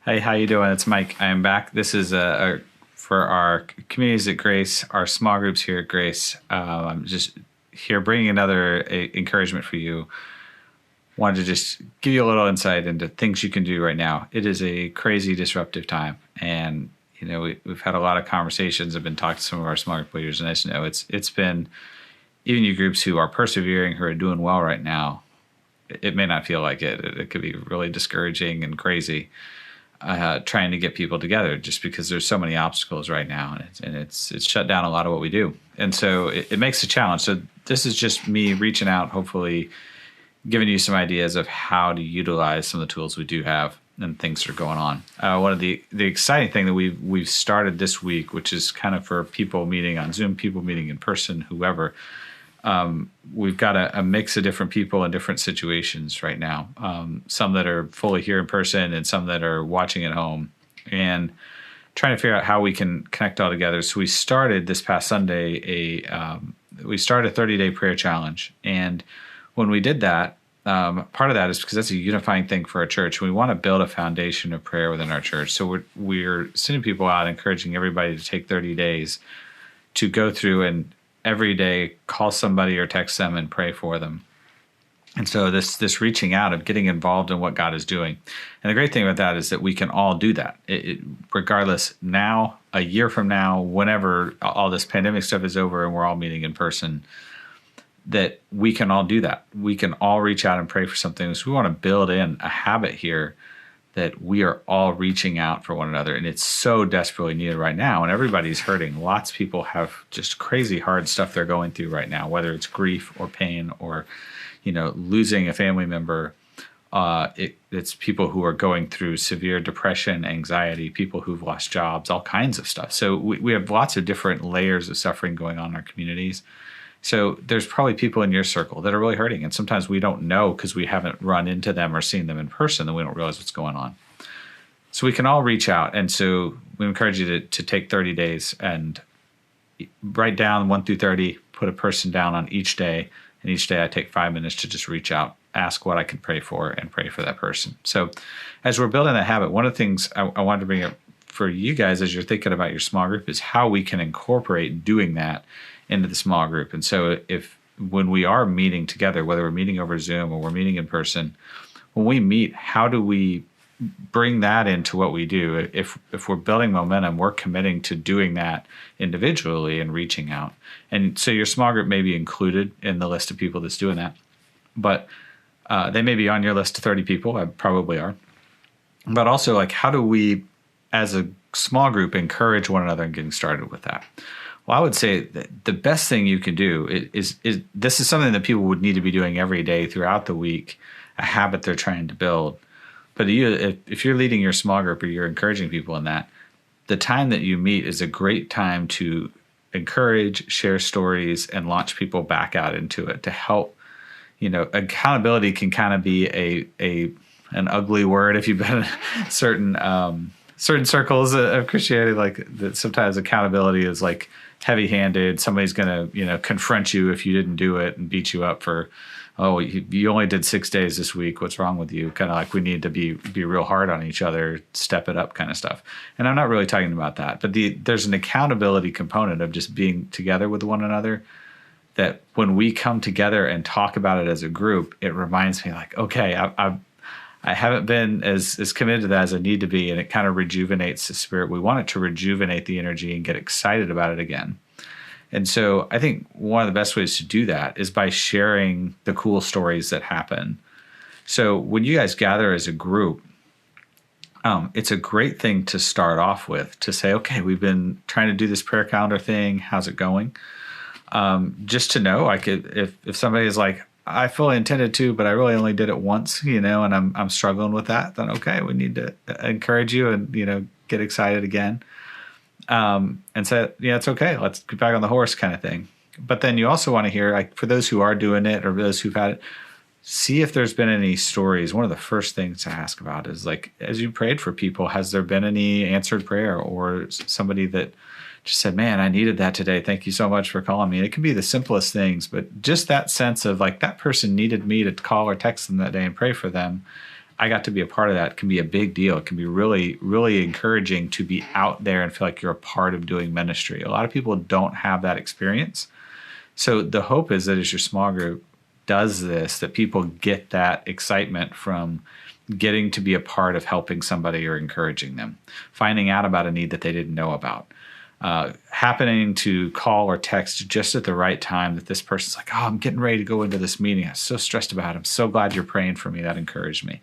Hey, how you doing? It's Mike. I am back. This is for our communities at Grace, our small groups here at Grace. I'm just here bringing another encouragement for you. Wanted to just give you a little insight into things you can do right now. It is a crazy disruptive time, and we've had a lot of conversations. I've been talking to some of our small group leaders, and I just know it's been, even you groups who are persevering, who are doing well right now. It may not feel like it. It could be really discouraging and crazy. Trying to get people together just because there's so many obstacles right now, and it's shut down a lot of what we do, and so it makes a challenge. So this is just me reaching out, hopefully giving you some ideas of how to utilize some of the tools we do have and things that are going on. One of the exciting thing that we've started this week, which is kind of for people meeting on Zoom, people meeting in person, whoever. We've got a mix of different people in different situations right now. Some that are fully here in person and some that are watching at home, and trying to figure out how we can connect all together. So we started this past Sunday a 30-day prayer challenge. And when we did that, part of that is because that's a unifying thing for our church. We want to build a foundation of prayer within our church. So we're sending people out, encouraging everybody to take 30 days to go through and every day call somebody or text them and pray for them. And so this reaching out of getting involved in what God is doing. And the great thing about that is that we can all do that. Regardless, now, a year from now, whenever all this pandemic stuff is over and we're all meeting in person, that we can all do that. We can all reach out and pray for something. So we want to build in a habit here that we are all reaching out for one another. And it's so desperately needed right now. And everybody's hurting. Lots of people have just crazy hard stuff they're going through right now, whether it's grief or pain or, losing a family member. It's people who are going through severe depression, anxiety, people who've lost jobs, all kinds of stuff. So we have lots of different layers of suffering going on in our communities. So there's probably people in your circle that are really hurting. And sometimes we don't know because we haven't run into them or seen them in person, and we don't realize what's going on. So we can all reach out. And so we encourage you to take 30 days and write down 1 through 30, put a person down on each day. And each day I take 5 minutes to just reach out, ask what I can pray for, and pray for that person. So as we're building that habit, one of the things I wanted to bring up for you guys as you're thinking about your small group is how we can incorporate doing that into the small group. And so when we are meeting together, whether we're meeting over Zoom or we're meeting in person, when we meet, how do we bring that into what we do? If we're building momentum, we're committing to doing that individually and reaching out. And so your small group may be included in the list of people that's doing that, but they may be on your list of 30 people. I probably are. But also, how do we, as a small group, encourage one another in getting started with that? Well, I would say that the best thing you can do is this is something that people would need to be doing every day throughout the week, a habit they're trying to build. But if you're leading your small group or you're encouraging people in that, the time that you meet is a great time to encourage, share stories, and launch people back out into it to help. Accountability can kind of be an ugly word if you've been in certain circles of Christianity. That sometimes accountability is heavy-handed. Somebody's going to confront you if you didn't do it and beat you up for, oh, you only did 6 days this week. What's wrong with you? Kind of we need to be real hard on each other, step it up kind of stuff. And I'm not really talking about that. But there's an accountability component of just being together with one another that when we come together and talk about it as a group, it reminds me okay, I haven't been as committed to that as I need to be, and it kind of rejuvenates the spirit. We want it to rejuvenate the energy and get excited about it again. And so I think one of the best ways to do that is by sharing the cool stories that happen. So when you guys gather as a group, it's a great thing to start off with, to say, okay, we've been trying to do this prayer calendar thing. How's it going? Just to know, if somebody is I fully intended to, but I really only did it once, and I'm struggling with that, then okay, we need to encourage you and, get excited again. And say, it's okay, let's get back on the horse kind of thing. But then you also want to hear, for those who are doing it or those who've had it, see if there's been any stories. One of the first things to ask about is as you prayed for people, has there been any answered prayer or somebody that just said, man, I needed that today. Thank you so much for calling me. And it can be the simplest things, but just that sense of that person needed me to call or text them that day and pray for them. I got to be a part of that can be a big deal. It can be really, really encouraging to be out there and feel like you're a part of doing ministry. A lot of people don't have that experience. So the hope is that as your small group does this, that people get that excitement from getting to be a part of helping somebody or encouraging them, finding out about a need that they didn't know about, happening to call or text just at the right time that this person's like, oh, I'm getting ready to go into this meeting. I'm so stressed about it. I'm so glad you're praying for me. That encouraged me,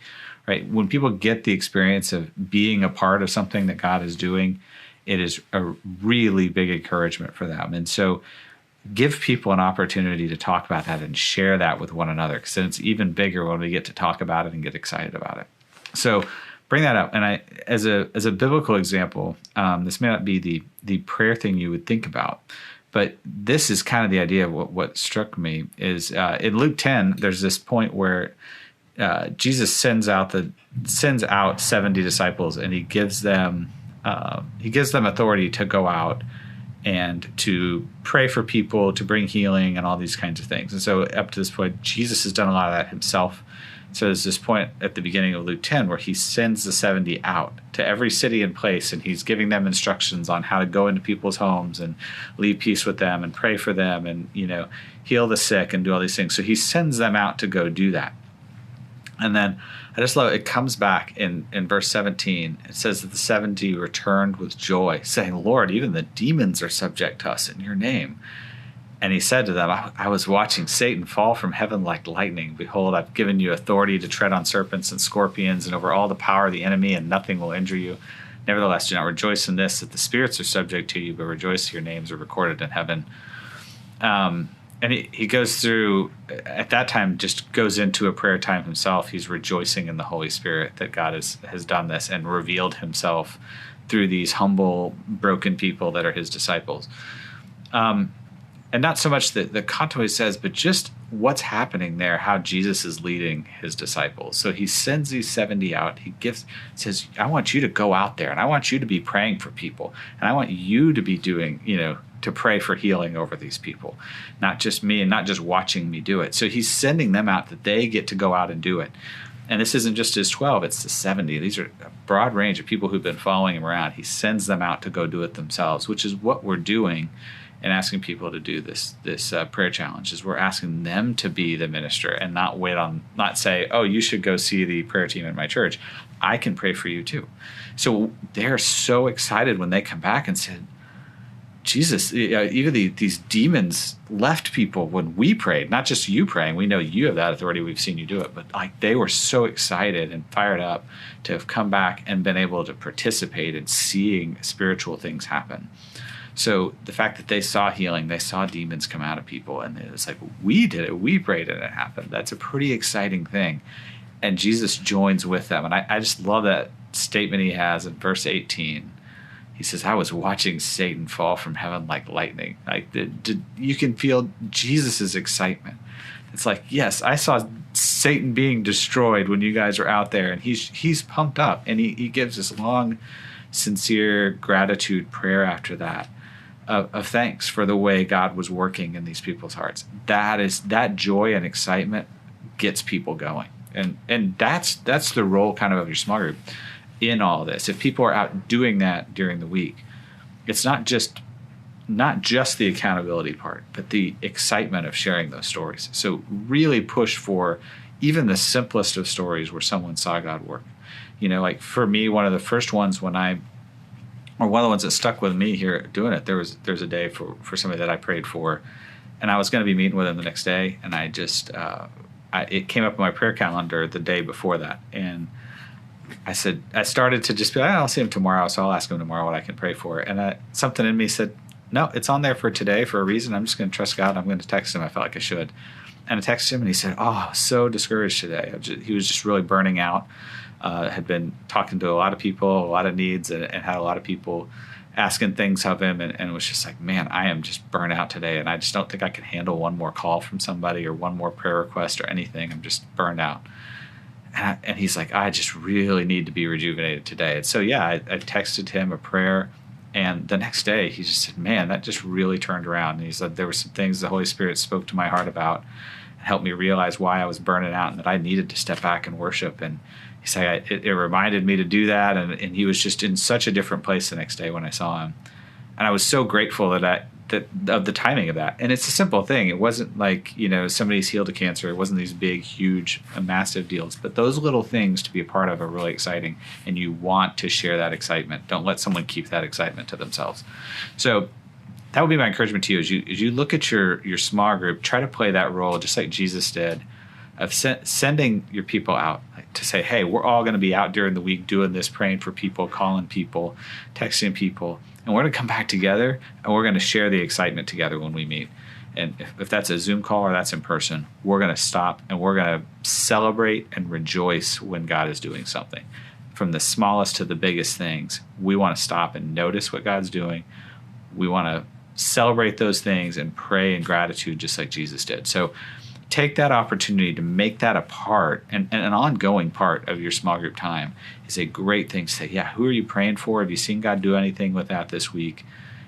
right? When people get the experience of being a part of something that God is doing, it is a really big encouragement for them. And so give people an opportunity to talk about that and share that with one another, because then it's even bigger when we get to talk about it and get excited about it. So bring that up. And I, as a biblical example, this may not be the prayer thing you would think about, but this is kind of the idea of what struck me is in Luke 10, there's this point where Jesus sends out 70 disciples, and he gives them authority to go out and to pray for people, to bring healing and all these kinds of things. And so up to this point, Jesus has done a lot of that himself. So there's this point at the beginning of Luke 10 where he sends the 70 out to every city and place, and he's giving them instructions on how to go into people's homes and leave peace with them and pray for them and, heal the sick and do all these things. So he sends them out to go do that. And then I just love it. It comes back in verse 17. It says that the 70 returned with joy, saying, Lord, even the demons are subject to us in your name. And he said to them, I was watching Satan fall from heaven like lightning. Behold, I've given you authority to tread on serpents and scorpions and over all the power of the enemy, and nothing will injure you. Nevertheless, do not rejoice in this, that the spirits are subject to you, but rejoice your names are recorded in heaven. And he goes through, at that time, just goes into a prayer time himself. He's rejoicing in the Holy Spirit that God has done this and revealed himself through these humble, broken people that are his disciples. And not so much the content he says, but just what's happening there, how Jesus is leading his disciples. So he sends these 70 out. He says, I want you to go out there, and I want you to be praying for people, and I want you to be doing, to pray for healing over these people, not just me and not just watching me do it. So he's sending them out that they get to go out and do it. And this isn't just his 12, it's the 70. These are a broad range of people who've been following him around. He sends them out to go do it themselves, which is what we're doing and asking people to do this prayer challenge. Is we're asking them to be the minister and not say, oh, you should go see the prayer team at my church. I can pray for you too. So they're so excited when they come back and said, Jesus, even these demons left people when we prayed, not just you praying. We know you have that authority. We've seen you do it. But they were so excited and fired up to have come back and been able to participate in seeing spiritual things happen. So the fact that they saw healing, they saw demons come out of people, and it was like, we did it. We prayed and it happened. That's a pretty exciting thing. And Jesus joins with them. And I just love that statement he has in verse 18. He says, I was watching Satan fall from heaven like lightning. You can feel Jesus' excitement. It's like, yes, I saw Satan being destroyed when you guys were out there, and he's pumped up, and he gives this long, sincere gratitude prayer after that of thanks for the way God was working in these people's hearts. That joy and excitement gets people going, and that's the role kind of your small group in all this. If people are out doing that during the week, it's not just the accountability part, but the excitement of sharing those stories. So really push for even the simplest of stories where someone saw God work. Like for me, one of the first ones one of the ones that stuck with me here doing it, there's a day for somebody that I prayed for, and I was going to be meeting with him the next day, and I just it came up in my prayer calendar the day before that, and I started to just be like, I'll see him tomorrow, so I'll ask him tomorrow what I can pray for. And something in me said, no, it's on there for today for a reason. I'm just going to trust God. I'm going to text him. I felt like I should. And I texted him, and he said, oh, I was so discouraged today. He was just really burning out. Had been talking to a lot of people, a lot of needs, and had a lot of people asking things of him, and was just like, man, I am just burnt out today, and I just don't think I can handle one more call from somebody or one more prayer request or anything. I'm just burned out. And he's like, I just really need to be rejuvenated today. And so, I texted him a prayer. And the next day, he just said, man, that just really turned around. And he said, there were some things the Holy Spirit spoke to my heart about and helped me realize why I was burning out and that I needed to step back and worship. And He said it reminded me to do that, and he was just in such a different place the next day when I saw him, and I was so grateful that of the timing of that. And it's a simple thing. It wasn't like, somebody's healed of cancer. It wasn't these big, huge, massive deals. But those little things to be a part of are really exciting, and you want to share that excitement. Don't let someone keep that excitement to themselves. So that would be my encouragement to you. As you look at your small group, try to play that role just like Jesus did, of sending your people out to say, hey, we're all going to be out during the week doing this, praying for people, calling people, texting people. And we're going to come back together, and we're going to share the excitement together when we meet. And if that's a Zoom call or that's in person, we're going to stop and we're going to celebrate and rejoice when God is doing something. From the smallest to the biggest things, we want to stop and notice what God's doing. We want to celebrate those things and pray in gratitude just like Jesus did. So take that opportunity to make that a part and an ongoing part of your small group time is a great thing to say, yeah, who are you praying for? Have you seen God do anything with that this week?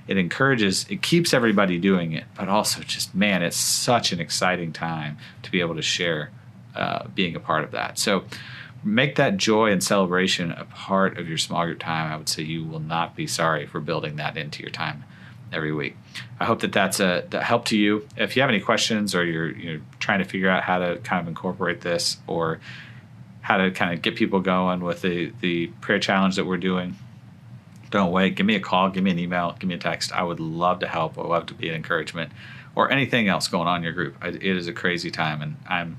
It keeps everybody doing it, but also just, man, it's such an exciting time to be able to share being a part of that. So make that joy and celebration a part of your small group time. I would say you will not be sorry for building that into your time every week. I hope that's a help to you. If you have any questions or you're trying to figure out how to kind of incorporate this or how to kind of get people going with the prayer challenge that we're doing, don't wait. Give me a call, give me an email, give me a text. I would love to help. I would love to be an encouragement or anything else going on in your group. It is a crazy time, and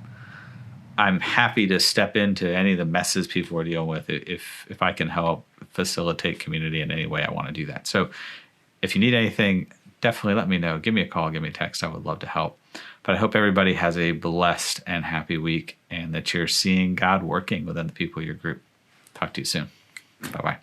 I'm happy to step into any of the messes people are dealing with. If I can help facilitate community in any way, I want to do that. So if you need anything, definitely let me know. Give me a call, give me a text. I would love to help. But I hope everybody has a blessed and happy week and that you're seeing God working within the people of your group. Talk to you soon. Bye-bye.